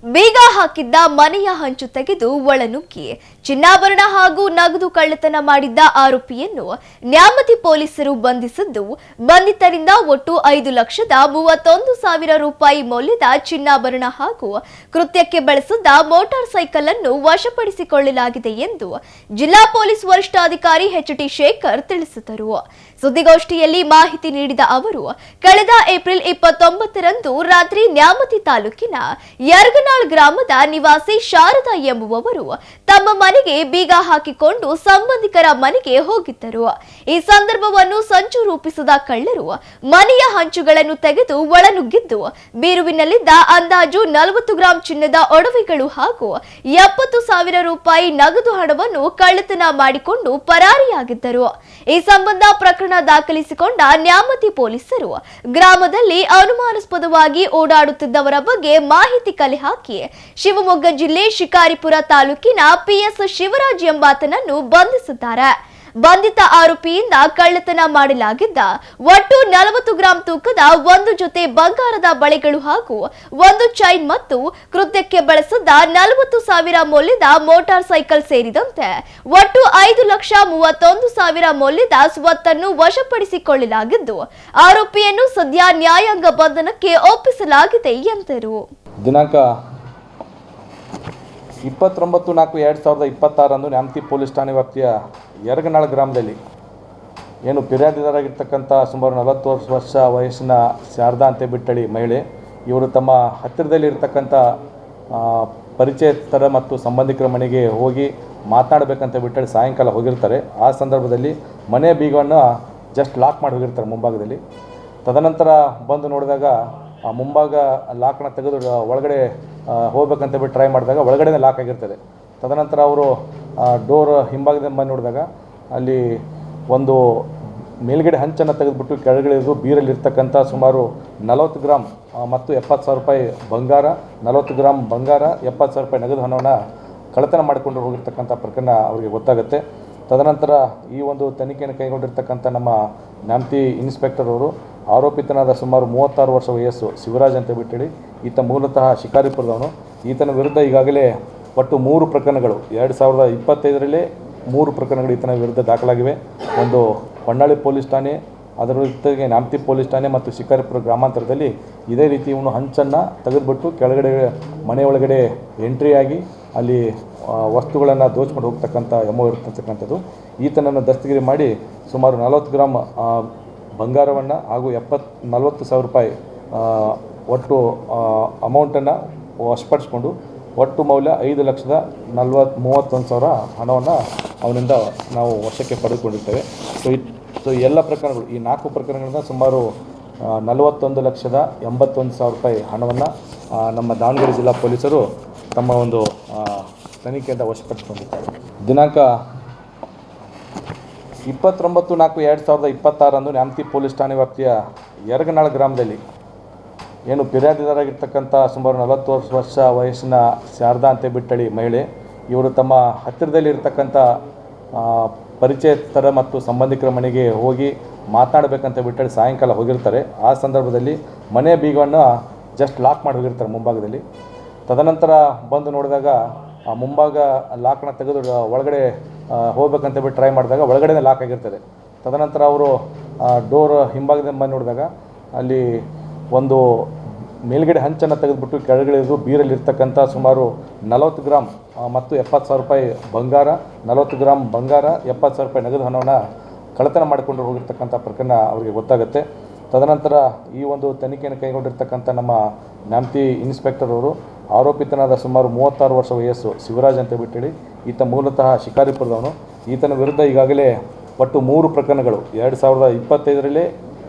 ಬೀಗ ಹಾಕಿದ್ದ ಮನೆಯ ಹಂಚು ತೆಗೆದು ಒಳನುಗ್ಗಿ ಚಿನ್ನಾಭರಣ ಹಾಗೂ ನಗದು ಕಳ್ಳತನ ಮಾಡಿದ್ದ ಆರೋಪಿಯನ್ನು ನ್ಯಾಮತಿ ಪೊಲೀಸರು ಬಂಧಿಸಿದ್ದು, ಬಂಧಿತರಿಂದ ಒಟ್ಟು 5,31,000 ರೂಪಾಯಿ ಮೌಲ್ಯದ ಚಿನ್ನಾಭರಣ ಹಾಗೂ ಕೃತ್ಯಕ್ಕೆ ಬಳಸಿದ್ದ ಮೋಟಾರ್ ಸೈಕಲ್ ಅನ್ನು ವಶಪಡಿಸಿಕೊಳ್ಳಲಾಗಿದೆ ಎಂದು ಜಿಲ್ಲಾ ಪೊಲೀಸ್ ವರಿಷ್ಠಾಧಿಕಾರಿ ಎಚ್.ಟಿ. ಶೇಖರ್ ತಿಳಿಸಿದರು. ಸುದ್ದಿಗೋಷ್ಠಿಯಲ್ಲಿ ಮಾಹಿತಿ ನೀಡಿದ ಅವರು, ಕಳೆದ ಏಪ್ರಿಲ್ 29ರಂದು ರಾತ್ರಿ ನ್ಯಾಮತಿ ತಾಲೂಕಿನ ಯರಗನಾಳ್ ಗ್ರಾಮದ ನಿವಾಸಿ ಶಾರದಾ ಎಂಬುವವರು ತಮ್ಮ ಮನೆಗೆ ಬೀಗ ಹಾಕಿಕೊಂಡು ಸಂಬಂಧಿಕರ ಮನೆಗೆ ಹೋಗಿದ್ದರು. ಈ ಸಂದರ್ಭವನ್ನು ಸಂಚು ರೂಪಿಸಿದ ಕಳ್ಳರು ಮನೆಯ ಹಂಚುಗಳನ್ನು ತೆಗೆದು ಒಳನುಗ್ಗಿದ್ದು, ಬೀರುವಿನಲ್ಲಿದ್ದ ಅಂದಾಜು 40 ಗ್ರಾಂ ಚಿನ್ನದ ಒಡವೆಗಳು ಹಾಗೂ 70,000 ರೂಪಾಯಿ ನಗದು ಹಣವನ್ನು ಕಳ್ಳತನ ಮಾಡಿಕೊಂಡು ಪರಾರಿಯಾಗಿದ್ದರು. ಈ ಸಂಬಂಧ ಪ್ರಕರಣ ದಾಖಲಿಸಿಕೊಂಡ ನ್ಯಾಮತಿ ಪೊಲೀಸರು ಗ್ರಾಮದಲ್ಲಿ ಅನುಮಾನಾಸ್ಪದವಾಗಿ ಓಡಾಡುತ್ತಿದ್ದವರ ಬಗ್ಗೆ ಮಾಹಿತಿ ಕಲೆ ಹಾಕಿ ಶಿವಮೊಗ್ಗ ಜಿಲ್ಲೆ ಶಿಕಾರಿಪುರ ತಾಲೂಕಿನ ಪಿಎಸ್ ಶಿವರಾಜ್ ಎಂಬಾತನನ್ನು ಬಂಧಿಸಿದ್ದಾರೆ. ಬಂಧಿತ ಆರೋಪಿಯಿಂದ ಕಳ್ಳತನ ಮಾಡಲಾಗಿದ್ದ ಒಟ್ಟು 40 ಗ್ರಾಂ ತೂಕದ ಒಂದು ಜೊತೆ ಬಂಗಾರದ ಬಳೆಗಳು ಹಾಗೂ ಒಂದು ಚೈನ್ ಮತ್ತು ಕೃತ್ಯಕ್ಕೆ ಬಳಸಿದ್ದ 40,000 ಮೌಲ್ಯದ ಮೋಟಾರ್ ಸೈಕಲ್ ಸೇರಿದಂತೆ ಒಟ್ಟು 5,31,000 ಮೌಲ್ಯದ ಸ್ವತ್ತನ್ನು ವಶಪಡಿಸಿಕೊಳ್ಳಲಾಗಿದ್ದು, ಆರೋಪಿಯನ್ನು ಸದ್ಯ ನ್ಯಾಯಾಂಗ ಬಂಧನಕ್ಕೆ ಒಪ್ಪಿಸಲಾಗಿದೆ ಎಂದರು. ದಿನಾಂಕ 29/4/2026 ನ್ಯಾಮತಿ ಪೊಲೀಸ್ ಠಾಣೆ ವ್ಯಾಪ್ತಿಯ ಯರಗನಾಳ್ ಗ್ರಾಮದಲ್ಲಿ ಏನು ಫಿರ್ಯಾದಿದಾರಾಗಿರ್ತಕ್ಕಂಥ ಸುಮಾರು 40 ವರ್ಷ ವಯಸ್ಸಿನ ಶಾರದಾ ಅಂತ ಬಿಟ್ಟಳಿ ಮಹಿಳೆ, ಇವರು ತಮ್ಮ ಹತ್ತಿರದಲ್ಲಿ ಇರ್ತಕ್ಕಂಥ ಪರಿಚಯಸ್ಥರ ಮತ್ತು ಸಂಬಂಧಿಕರ ಮನೆಗೆ ಹೋಗಿ ಮಾತನಾಡಬೇಕಂತ ಬಿಟ್ಟಳಿ ಸಾಯಂಕಾಲ ಹೋಗಿರ್ತಾರೆ. ಆ ಸಂದರ್ಭದಲ್ಲಿ ಮನೆ ಬೀಗವನ್ನು ಜಸ್ಟ್ ಲಾಕ್ ಮಾಡಿ ಹೋಗಿರ್ತಾರೆ ಮುಂಭಾಗದಲ್ಲಿ. ತದನಂತರ ಬಂದು ನೋಡಿದಾಗ ಆ ಮುಂಭಾಗ ಲಾಕ್ನ ತೆಗೆದು ಒಳಗಡೆ ಹೋಗ್ಬೇಕಂತ ಬಿಟ್ಟು ಟ್ರೈ ಮಾಡಿದಾಗ ಒಳಗಡೆ ಲಾಕ್ ಆಗಿರ್ತದೆ. ತದನಂತರ ಅವರು ಡೋರ್ ಹಿಂಭಾಗದಿಂದ ಬಂದು ನೋಡಿದಾಗ ಅಲ್ಲಿ ಒಂದು ಮೇಲ್ಗಡೆ ಹಂಚನ್ನು ತೆಗೆದುಬಿಟ್ಟು ಕೆಳಗಡೆ ಬೀರಲ್ಲಿರ್ತಕ್ಕಂಥ ಸುಮಾರು 40 ಗ್ರಾಮ್ ಮತ್ತು 70,000 ರೂಪಾಯಿ ಬಂಗಾರ, 40 ಗ್ರಾಮ್ ಬಂಗಾರ, 70,000 ರೂಪಾಯಿ ನಗದು ಹಣವನ್ನು ಕಳ್ಳತನ ಮಾಡಿಕೊಂಡು ಹೋಗಿರ್ತಕ್ಕಂಥ ಪ್ರಕರಣ ಅವರಿಗೆ ಗೊತ್ತಾಗುತ್ತೆ. ತದನಂತರ ಈ ಒಂದು ತನಿಖೆಯನ್ನು ಕೈಗೊಂಡಿರ್ತಕ್ಕಂಥ ನಮ್ಮ ನ್ಯಾಮತಿ ಇನ್ಸ್ಪೆಕ್ಟರ್ ಅವರು ಆರೋಪಿತನಾದ ಸುಮಾರು 36 ವರ್ಷ ವಯಸ್ಸು ಶಿವರಾಜ್ ಅಂತ ಬಿಟ್ಟೇಳಿ ಈತ ಮೂಲತಃ ಶಿಕಾರಿಪುರದವನು. ಈತನ ವಿರುದ್ಧ ಈಗಾಗಲೇ ಒಟ್ಟು 3 ಪ್ರಕರಣಗಳು 2025ರಲ್ಲೇ 3 ಪ್ರಕರಣಗಳು ಈತನ ವಿರುದ್ಧ ದಾಖಲಾಗಿವೆ. ಒಂದು ಹೊನ್ನಾಳಿ ಪೊಲೀಸ್ ಠಾಣೆ, ಅದರ ಜೊತೆಗೆ ನ್ಯಾಮತಿ ಪೊಲೀಸ್ ಠಾಣೆ ಮತ್ತು ಶಿಕಾರಿಪುರ ಗ್ರಾಮಾಂತರದಲ್ಲಿ ಇದೇ ರೀತಿ ಇವನು ಹಂಚನ್ನು ತೆಗೆದುಬಿಟ್ಟು ಕೆಳಗಡೆ ಮನೆಯೊಳಗಡೆ ಎಂಟ್ರಿಯಾಗಿ ಅಲ್ಲಿ ವಸ್ತುಗಳನ್ನು ದೋಚ್ಕೊಂಡು ಹೋಗ್ತಕ್ಕಂಥ ಎಮ್ಮೋ ಇರ್ತಕ್ಕಂಥದ್ದು. ಈತನನ್ನು ದಸ್ತಗಿರಿ ಮಾಡಿ ಸುಮಾರು 40 ಗ್ರಾಮ್ ಬಂಗಾರವನ್ನು ಹಾಗೂ 40,000 ರೂಪಾಯಿ ಒಟ್ಟು ಅಮೌಂಟನ್ನು ವಶಪಡಿಸಿಕೊಂಡು ಒಟ್ಟು ಮೌಲ್ಯ 5,31,000 ಹಣವನ್ನು ಅವನಿಂದ ನಾವು ವಶಕ್ಕೆ ಪಡೆದುಕೊಂಡಿರ್ತೇವೆ. ಸೊ ಎಲ್ಲ ಪ್ರಕರಣಗಳು, ಈ 4 ಪ್ರಕರಣಗಳಿಂದ ಸುಮಾರು 41,81,000 ರೂಪಾಯಿ ಹಣವನ್ನು ನಮ್ಮ ದಾವಣಗೆರೆ ಜಿಲ್ಲಾ ಪೊಲೀಸರು ತಮ್ಮ ಒಂದು ತನಿಖೆಯಿಂದ ವಶಪಡಿಸಿಕೊಂಡಿದ್ದಾರೆ. ದಿನಾಂಕ 29/4/2026 ನ್ಯಾಮತಿ ಪೊಲೀಸ್ ಠಾಣೆ ವ್ಯಾಪ್ತಿಯ ಯರಗನಾಳ್ ಗ್ರಾಮದಲ್ಲಿ ಏನು ಫಿರ್ಯಾದಿದಾರಾಗಿರ್ತಕ್ಕಂಥ ಸುಮಾರು 40 ವರ್ಷ ವಯಸ್ಸಿನ ಶಾರದಾ ಅಂತ ಬಿಟ್ಟಳಿ ಮಹಿಳೆ, ಇವರು ತಮ್ಮ ಹತ್ತಿರದಲ್ಲಿ ಇರ್ತಕ್ಕಂಥ ಪರಿಚಯಸ್ಥರ ಮತ್ತು ಸಂಬಂಧಿಕರ ಮನೆಗೆ ಹೋಗಿ ಮಾತನಾಡಬೇಕಂತ ಬಿಟ್ಟಳಿ ಸಾಯಂಕಾಲ ಹೋಗಿರ್ತಾರೆ. ಆ ಸಂದರ್ಭದಲ್ಲಿ ಮನೆ ಬೀಗವನ್ನು ಜಸ್ಟ್ ಲಾಕ್ ಮಾಡಿ ಹೋಗಿರ್ತಾರೆ ಮುಂಭಾಗದಲ್ಲಿ. ತದನಂತರ ಬಂದು ನೋಡಿದಾಗ ಆ ಮುಂಭಾಗ ಲಾಕ್ನ ತೆಗೆದು ಒಳಗಡೆ ಹೋಗ್ಬೇಕಂತ ಬಿಟ್ಟು ಟ್ರೈ ಮಾಡಿದಾಗ ಒಳಗಡೆ ಲಾಕ್ ಆಗಿರ್ತದೆ. ತದನಂತರ ಅವರು ಡೋರ್ ಹಿಂಭಾಗದಿಂದ ಬಂದು ನೋಡಿದಾಗ ಅಲ್ಲಿ ಒಂದು ಮೇಲ್ಗಡೆ ಹಂಚನ್ನು ತೆಗೆದುಬಿಟ್ಟು ಕೆಳಗಡೆ ಬೀರಲ್ಲಿರ್ತಕ್ಕಂಥ ಸುಮಾರು 40 ಗ್ರಾಮ್ ಮತ್ತು 70,000 ರೂಪಾಯಿ ಬಂಗಾರ, 40 ಗ್ರಾಮ್ ಬಂಗಾರ, 70,000 ರೂಪಾಯಿ ನಗದು ಹಣವನ್ನು ಕಳ್ಳತನ ಮಾಡಿಕೊಂಡು ಹೋಗಿರ್ತಕ್ಕಂಥ ಪ್ರಕರಣ ಅವರಿಗೆ ಗೊತ್ತಾಗುತ್ತೆ. ತದನಂತರ ಈ ಒಂದು ತನಿಖೆಯನ್ನು ಕೈಗೊಂಡಿರ್ತಕ್ಕಂಥ ನಮ್ಮ ನ್ಯಾಮತಿ ಇನ್ಸ್ಪೆಕ್ಟರ್ ಅವರು ಆರೋಪಿತನಾದ ಸುಮಾರು 36 ವರ್ಷ ವಯಸ್ಸು ಶಿವರಾಜ್ ಅಂತ ಬಿಟ್ಟೇಳಿ ಈತ ಮೂಲತಃ ಶಿಕಾರಿಪುರದವನು. ಈತನ ವಿರುದ್ಧ ಈಗಾಗಲೇ ಒಟ್ಟು 3 ಪ್ರಕರಣಗಳು 2025ರಲ್ಲೇ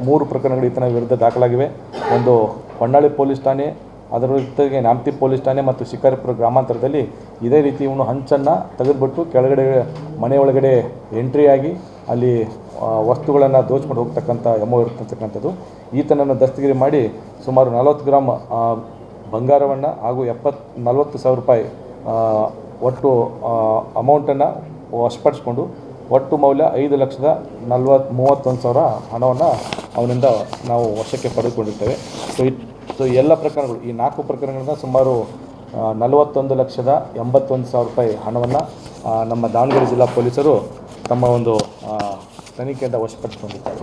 3 ಪ್ರಕರಣಗಳು ಈತನ ವಿರುದ್ಧ ದಾಖಲಾಗಿವೆ. ಒಂದು ಹೊನ್ನಾಳಿ ಪೊಲೀಸ್ ಠಾಣೆ, ಅದರ ಜೊತೆಗೆ ನ್ಯಾಮತಿ ಪೊಲೀಸ್ ಠಾಣೆ ಮತ್ತು ಶಿಕಾರಿಪುರ ಗ್ರಾಮಾಂತರದಲ್ಲಿ ಇದೇ ರೀತಿ ಇವನು ಹಂಚನ್ನು ತೆಗೆದುಬಿಟ್ಟು ಕೆಳಗಡೆ ಮನೆಯೊಳಗಡೆ ಎಂಟ್ರಿಯಾಗಿ ಅಲ್ಲಿ ವಸ್ತುಗಳನ್ನು ದೋಚ್ಕೊಂಡು ಹೋಗ್ತಕ್ಕಂಥ ಎಮ್ಮೋ ಇರ್ತಕ್ಕಂಥದ್ದು. ಈತನನ್ನು ದಸ್ತಗಿರಿ ಮಾಡಿ ಸುಮಾರು 40 ಗ್ರಾಮ್ ಬಂಗಾರವನ್ನು ಹಾಗೂ 40,000 ರೂಪಾಯಿ ಒಟ್ಟು ಅಮೌಂಟನ್ನು ವಶಪಡಿಸಿಕೊಂಡು ಒಟ್ಟು ಮೌಲ್ಯ 5,31,000 ಹಣವನ್ನು ಅವನಿಂದ ನಾವು ವಶಕ್ಕೆ ಪಡೆದುಕೊಂಡಿರ್ತೇವೆ. ಸೊ ಎಲ್ಲ ಪ್ರಕರಣಗಳು, ಈ 4 ಪ್ರಕರಣಗಳಿಂದ ಸುಮಾರು 41,81,000 ಹಣವನ್ನು ನಮ್ಮ ದಾವಣಗೆರೆ ಜಿಲ್ಲಾ ಪೊಲೀಸರು ತಮ್ಮ ಒಂದು ತನಿಖೆಯಿಂದ ವಶಪಡಿಸಿಕೊಂಡಿದ್ದಾರೆ.